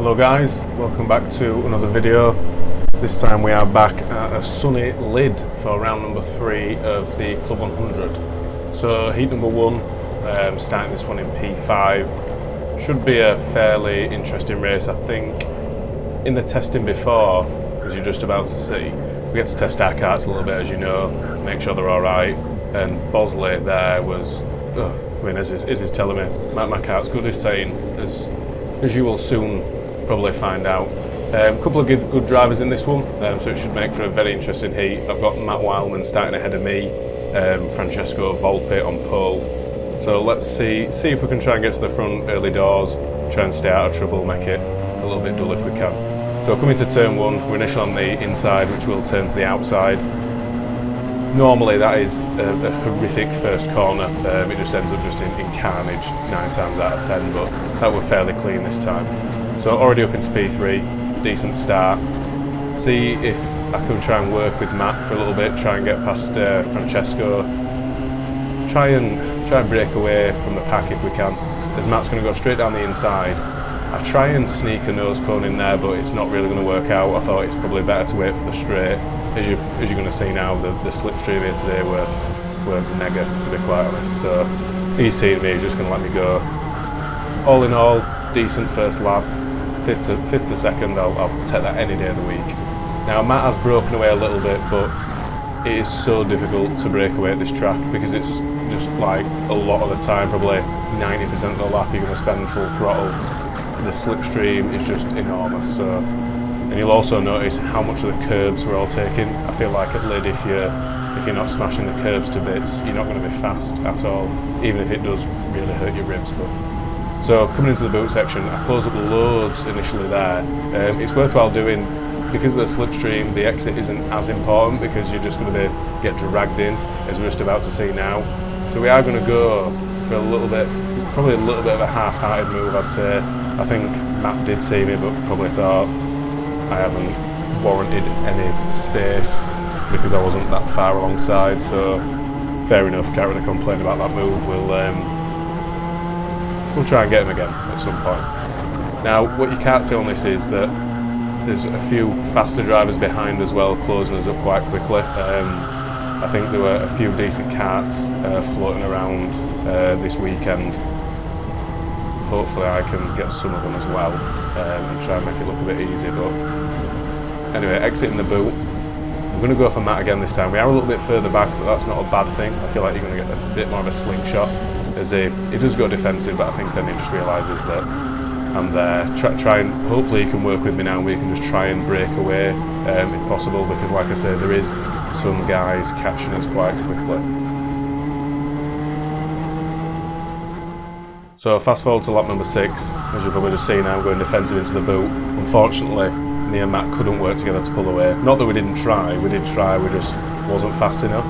Hello guys, welcome back to another video. This time we are back at a sunny Lydd for round number 3 of the Club 100. So heat number 1, starting this one in P5. Should be a fairly interesting race. I think in the testing before, as you're just about to see, we get to test our karts a little bit, as you know, make sure they're alright. And Bosley there was, as he's telling me, my kart's good, he's saying, as you will soon probably find out. A couple of good drivers in this one, so it should make for a very interesting heat. I've got Matt Wildman starting ahead of me, Francesco Volpe on pole. So let's see if we can try and get to the front early doors, try and stay out of trouble, make it a little bit dull if we can. So coming to turn 1, we're initially on the inside, which will turn to the outside. Normally that is a horrific first corner, it just ends up just in carnage 9 times out of 10, but that were fairly clean this time. So already up into P3, decent start. See if I can try and work with Matt for a little bit, try and get past Francesco. Try and break away from the pack if we can, as Matt's going to go straight down the inside. I try and sneak a nose cone in there, but it's not really going to work out. I thought it's probably better to wait for the straight. As you're going to see now, the slipstream here today were mega, to be quite honest. So he's seen me, he's just going to let me go. All in all, decent first lap. Fifth to second, I'll take that any day of the week. Now Matt has broken away a little bit, but it is so difficult to break away at this track because it's just like a lot of the time, probably 90% of the lap you're going to spend full throttle. The slipstream is just enormous. So. And you'll also notice how much of the curbs we're all taking. I feel like at Lydd, if you're not smashing the curbs to bits, you're not going to be fast at all, even if it does really hurt your ribs. So coming into the boot section, I close up loads initially there. It's worthwhile doing because of the slipstream. The exit isn't as important because you're just going to get dragged in, as we're just about to see now. So we are going to go for a little bit, probably a little bit of a half-hearted move, I'd say. I think Matt did see me, but probably thought I haven't warranted any space because I wasn't that far alongside, so fair enough, can't really complain about that move. We'll try and get him again at some point. Now, what you can't see on this is that there's a few faster drivers behind as well, closing us up quite quickly. I think there were a few decent karts floating around this weekend. Hopefully I can get some of them as well and try and make it look a bit easy. But anyway, exiting the boot. I'm going to go for Matt again this time. We are a little bit further back, but that's not a bad thing. I feel like you're going to get a bit more of a slingshot, as he does go defensive, but I think then he just realises that I'm there. Try and hopefully he can work with me now and we can just try and break away if possible, because like I said, there is some guys catching us quite quickly. So fast forward to lap number 6, as you've probably just seen, I'm going defensive into the boot. Unfortunately, me and Matt couldn't work together to pull away. Not that we didn't try, we did try, we just wasn't fast enough.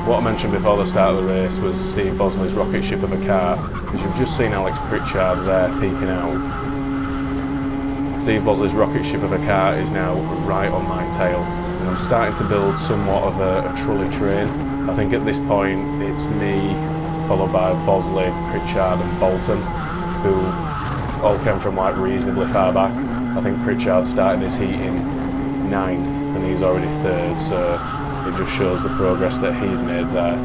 What I mentioned before the start of the race was Steve Bosley's rocket ship of a car, as you've just seen Alex Pritchard there peeking out. Steve Bosley's rocket ship of a car is now right on my tail, and I'm starting to build somewhat of a trolley train. I think at this point it's me, followed by Bosley, Pritchard and Bolton, who all came from like reasonably far back. I think Pritchard started his heat in 9th and he's already 3rd, so it just shows the progress that he's made there.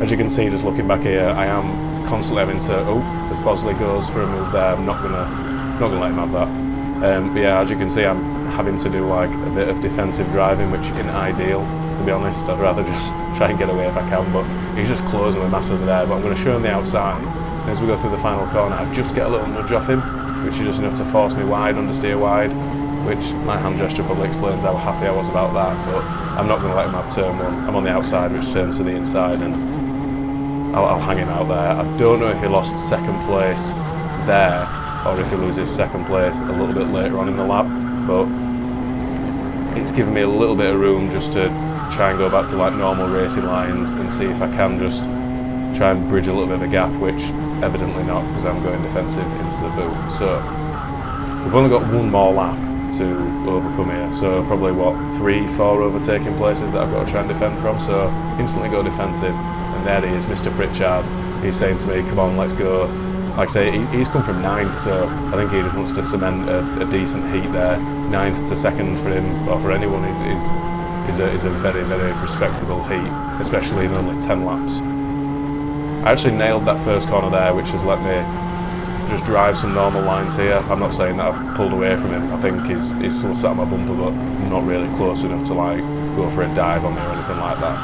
As you can see, just looking back here, I am constantly having to, as Bosley goes for a move there, I'm not gonna let him have that. But yeah, as you can see, I'm having to do like a bit of defensive driving, which isn't ideal, to be honest. I'd rather just try and get away if I can, but he's just closing me massively there. But I'm going to show him the outside. And as we go through the final corner, I just get a little nudge off him, which is just enough to force me wide, understeer wide, which my hand gesture probably explains how happy I was about that. But I'm not going to let him have turn 1. I'm on the outside, which turns to the inside, and I'll hang him out there. I don't know if he lost 2nd place there, or if he loses 2nd place a little bit later on in the lap, but it's given me a little bit of room just to try and go back to like normal racing lines and see if I can just try and bridge a little bit of a gap, which evidently not, because I'm going defensive into the boot. So we've only got one more lap to overcome here, so probably what, 3-4 overtaking places that I've got to try and defend from. So instantly go defensive, and there he is, Mr. Pritchard. He's saying to me, come on, let's go. like I say, he's come from 9th, so I think he just wants to cement a decent heat there. 9th to 2nd for him, or for anyone, is a very, very respectable heat, especially in only 10 laps. I actually nailed that first corner there, which has let me just drive some normal lines here. I'm not saying that I've pulled away from him. I think he's still sat on my bumper, but not really close enough to like go for a dive on me or anything like that.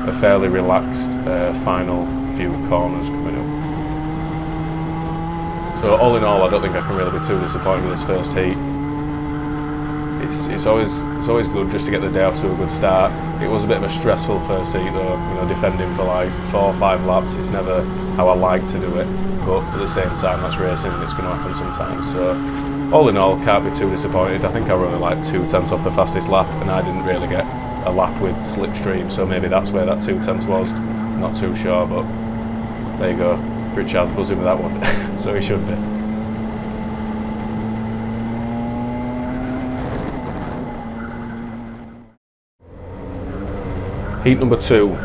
A fairly relaxed final few corners coming up. So all in all, I don't think I can really be too disappointed with this first heat. It's always good just to get the day off to a good start. It was a bit of a stressful first heat though, you know, defending for like 4 or 5 laps. It's never how I like to do it, but at the same time that's racing and it's going to happen sometimes. So all in all, can't be too disappointed. I think I were only like 2/10 off the fastest lap, and I didn't really get a lap with slipstream, so maybe that's where that 2/10 was. Not too sure, but there you go. Richard's buzzing with that one, so he should be. Heat number 2,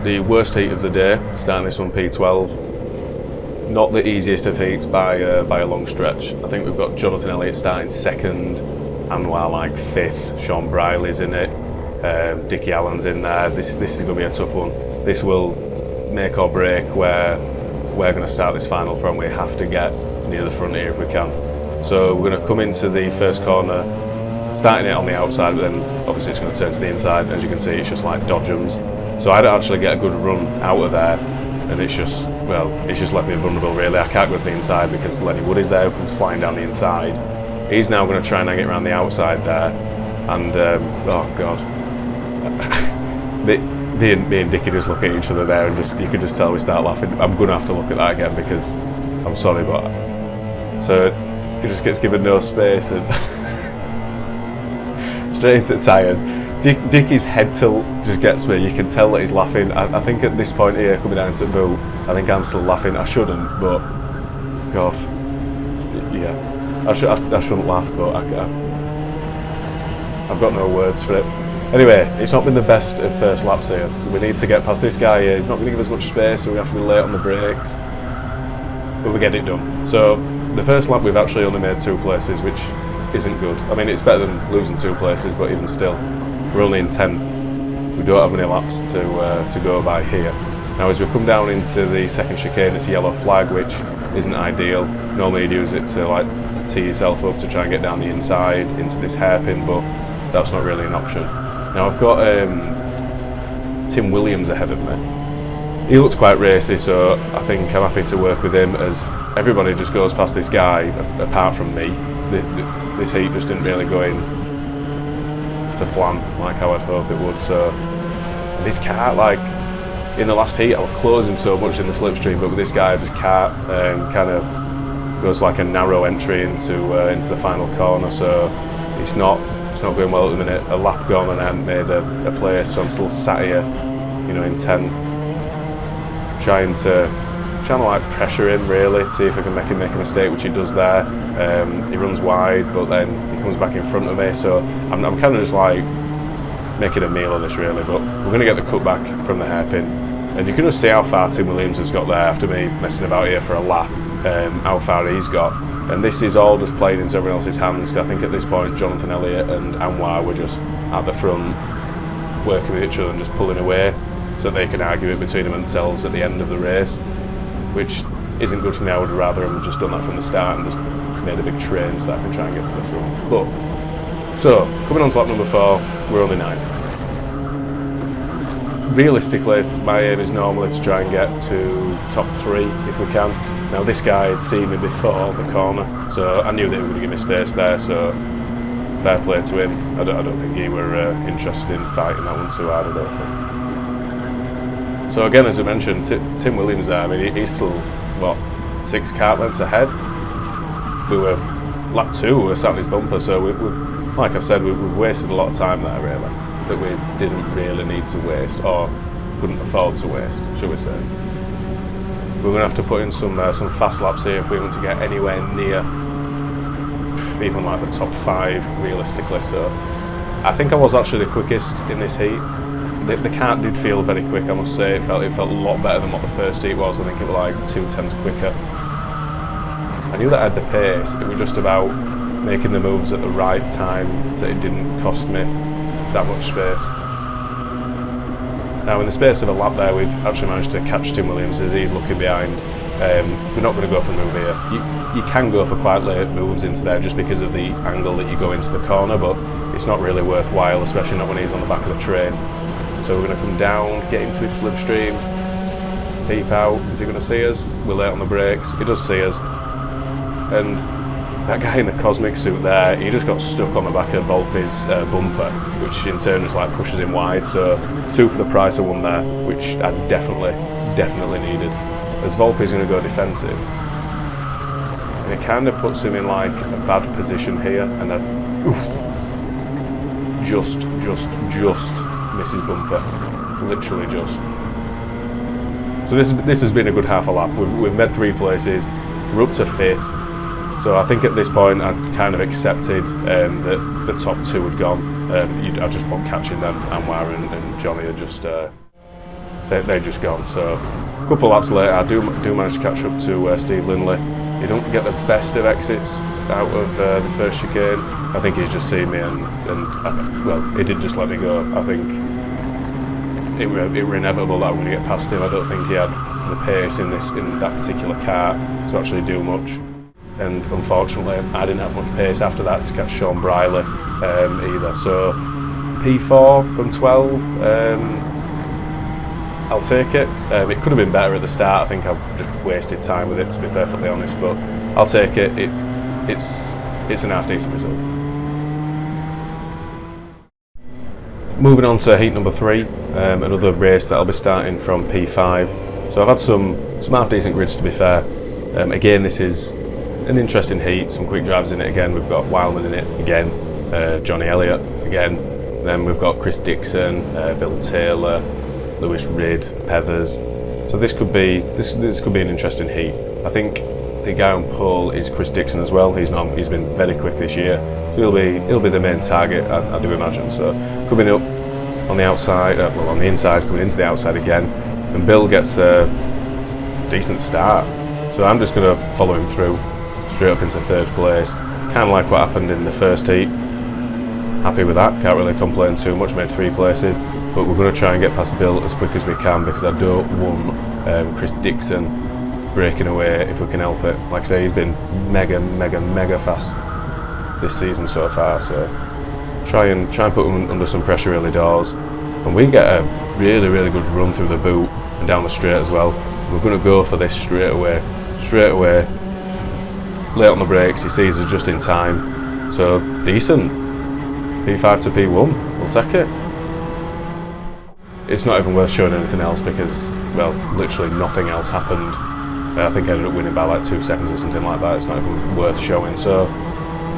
the worst heat of the day, starting this one P12. Not the easiest of heats by a long stretch. I think we've got Jonathan Elliott starting 2nd, Anwar like 5th, Sean Briley's in it, Dickie Allen's in there. This is going to be a tough one. This will make or break where we're going to start this final from. We have to get near the front here if we can. So we're going to come into the first corner, starting it on the outside, but then obviously it's going to turn to the inside. As you can see, it's just like dodgems. So I don't actually get a good run out of there, and it's just left me vulnerable really. I can't go to the inside because Lenny Wood is there, who comes flying down the inside. He's now going to try and hang it around the outside there, and oh god. Me and Dickie just look at each other there, and you can just tell we start laughing. I'm going to have to look at that again because I'm sorry, but so he just gets given no space and straight into tyres. Dickie's head tilt just gets me. You can tell that he's laughing. I think at this point here, coming down to boot, I think I'm still laughing. I shouldn't, but God, yeah, I shouldn't laugh, but I've got no words for it. Anyway, it's not been the best of first laps here. We need to get past this guy here. He's not going to give us much space, so we have to be late on the brakes. But we get it done. So the first lap we've actually only made 2 places, which isn't good. I mean, it's better than losing 2 places, but even still, we're only in 10th. We don't have any laps to go by here. Now, as we come down into the second chicane, it's a yellow flag, which isn't ideal. Normally you'd use it to like tee yourself up to try and get down the inside into this hairpin, but that's not really an option. Now I've got Tim Williams ahead of me. He looks quite racy, so I think I'm happy to work with him, as everybody just goes past this guy apart from me. This heat just didn't really go in to plan like how I'd hope it would. So this car, like in the last heat I was closing so much in the slipstream, but with this guy I just can't, kind of goes like a narrow entry into the final corner, so it's not going well at the minute. A lap gone and I hadn't made a place, so I'm still sat here, you know, in 10th, trying to like pressure him really, see if I can make him make a mistake, which he does there. He runs wide, but then he comes back in front of me, so I'm kind of just like making a meal of this really. But we're going to get the cutback from the hairpin, and you can just see how far Tim Williams has got there after me messing about here for a lap, how far he's got. And this is all just playing into everyone else's hands. I think at this point Jonathan Elliott and Anwar were just at the front working with each other and just pulling away so that they can argue it between themselves at the end of the race, which isn't good for me. I would rather have just done that from the start and just made a big train so that I can try and get to the front. But so coming on to lap number 4, we're only 9th. Realistically, my aim is normally to try and get to top 3 if we can. Now this guy had seen me before the corner, so I knew that he was going to give me space there, so fair play to him. I don't think he were interested in fighting that one too hard, I don't think. So again, as I mentioned, Tim Williams there, I mean, he's still, what, 6 kart lengths ahead? We were, lap 2, we were sat on his bumper, so we've like I've said, we've wasted a lot of time there really, that we didn't really need to waste, or couldn't afford to waste, should we say. We're going to have to put in some fast laps here if we want to get anywhere near even like the top 5 realistically. So I think I was actually the quickest in this heat. The kart did feel very quick, I must say. It felt a lot better than what the first heat was. I think it was like 2/10 quicker. I knew that I had the pace. It was just about making the moves at the right time so it didn't cost me that much space. Now in the space of a lap there, we've actually managed to catch Tim Williams as he's looking behind. We're not going to go for a move here. You can go for quite late moves into there just because of the angle that you go into the corner, but it's not really worthwhile, especially not when he's on the back of the train. So we're going to come down, get into his slipstream, peep out. Is he going to see us? We're late on the brakes. He does see us. And that guy in the cosmic suit there, he just got stuck on the back of Volpe's bumper, which in turn just like pushes him wide. So 2 for the price of 1 there, which I definitely needed. As Volpe's going to go defensive, and it kind of puts him in like a bad position here, and then just misses bumper, literally just. So this has been a good half a lap. We've made 3 places, we're up to 5th. So I think at this point I'd kind of accepted that the top 2 had gone. I just want catching them. Anwar and Johnny are just they're just gone. So a couple of laps later, I do manage to catch up to Steve Lindley. He don't get the best of exits out of the first chicane. I think he's just seen me and well, he did just let me go. I think it were inevitable that I'm going to get past him. I don't think he had the pace in that particular car to actually do much. And unfortunately, I didn't have much pace after that to catch Sean Briley either. So P4 from 12. I'll take it. It could have been better at the start. I think I've just wasted time with it, to be perfectly honest, but I'll take it. It's an half decent result. Moving on to heat number 3, another race that I'll be starting from P5. So I've had some half decent grids, to be fair. Again, this is an interesting heat, some quick drives in it again. We've got Wildman in it again, Johnny Elliott again. Then we've got Chris Dixon, Bill Taylor, Lewis Ridd, Heathers. So this could be an interesting heat. I think the guy on pole is Chris Dixon as well. He's been very quick this year, so he'll be the main target, I do imagine. So coming up on the outside, on the inside, coming into the outside again, and Bill gets a decent start. So I'm just going to follow him through, straight up into 3rd place. Kind of like what happened in the first heat. Happy with that, can't really complain too much, made 3 places. But we're going to try and get past Bill as quick as we can because I don't want Chris Dixon breaking away if we can help it. Like I say, he's been mega fast this season so far, so try and put him under some pressure early doors. And we get a really good run through the boot and down the straight as well. We're going to go for this straight away, late on the brakes. He sees us just in time, so decent. P5 to P1, we'll take it. It's not even worth showing anything else because, well, literally nothing else happened. I think I ended up winning by like 2 seconds or something like that. It's not even worth showing. So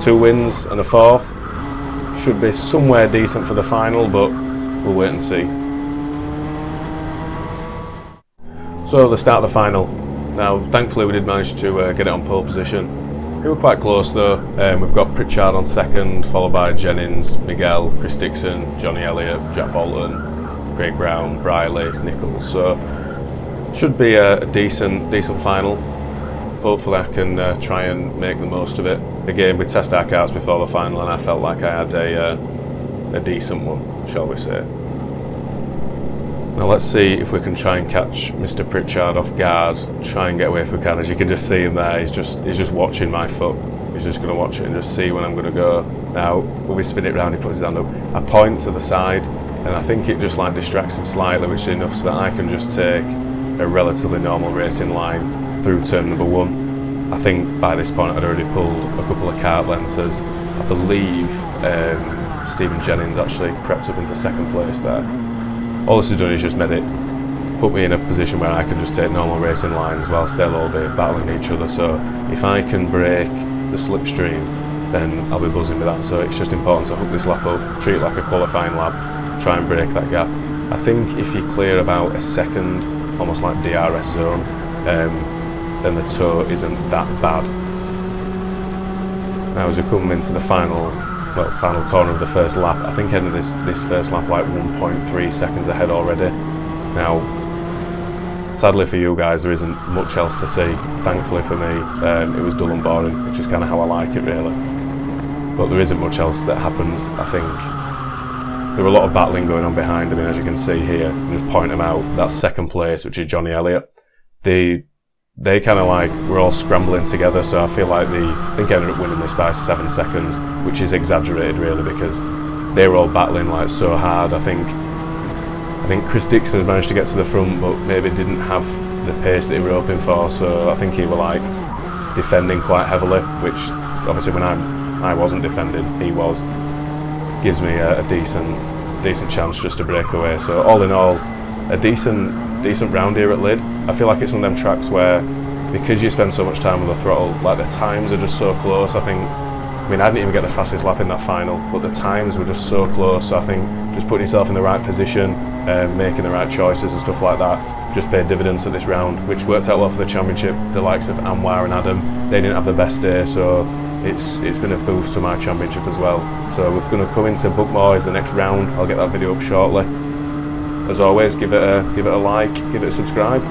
2 wins and a 4th. Should be somewhere decent for the final, but we'll wait and see. So the start of the final. Now, thankfully we did manage to get it on pole position. We were quite close though. We've got Pritchard on 2nd, followed by Jennings, Miguel, Chris Dixon, Johnny Elliott, Jack Bolton, Craig Brown, Briley, Nichols. So should be a decent final. Hopefully I can try and make the most of it. Again, we test our cars before the final and I felt like I had a decent one, shall we say. Now let's see if we can try and catch Mr. Pritchard off guard, try and get away if we can. As you can just see him there, he's just watching my foot. He's just going to watch it and just see when I'm going to go. Now, when we spin it round, he puts his hand up. I point to the side and I think it just like distracts him slightly, which is enough so that I can just take a relatively normal racing line through turn number 1. I think by this point I'd already pulled a couple of kart lengths. I believe Stephen Jennings actually crept up into 2nd place there. All this has done is just made it put me in a position where I can just take normal racing lines whilst they'll all be battling each other. So if I can break the slipstream, then I'll be buzzing with that. So it's just important to hook this lap up, treat it like a qualifying lap, try and break that gap. I think if you clear about a 2nd, almost like DRS zone, then the toe isn't that bad. Now as we come into the final corner of the first lap, I think ended this first lap like 1.3 seconds ahead already. Now Sadly for you guys, there isn't much else to see. Thankfully for me, it was dull and boring, which is kind of how I like it really. But there isn't much else that happens. I think there were a lot of battling going on behind him, and as you can see here, just point them out, that's second place, which is Johnny Elliott. They kind of like, we're all scrambling together, so I feel like I think ended up winning this by 7 seconds, which is exaggerated really, because they were all battling like so hard. I think Chris Dixon had managed to get to the front, but maybe didn't have the pace that he were hoping for, so I think he were like defending quite heavily, which obviously when I wasn't defending, he was. Gives me a decent chance just to break away. So all in all, a decent round here at Lydd. I feel like it's one of them tracks where, because you spend so much time on the throttle, like the times are just so close. I didn't even get the fastest lap in that final, but the times were just so close. So I think just putting yourself in the right position, making the right choices and stuff like that, just paid dividends at this round, which worked out well for the championship. The likes of Anwar and Adam, they didn't have the best day, so it's been a boost to my championship as well. So we're going to come into Bookmore as the next round. I'll get that video up shortly. As always, give it a like, give it a subscribe.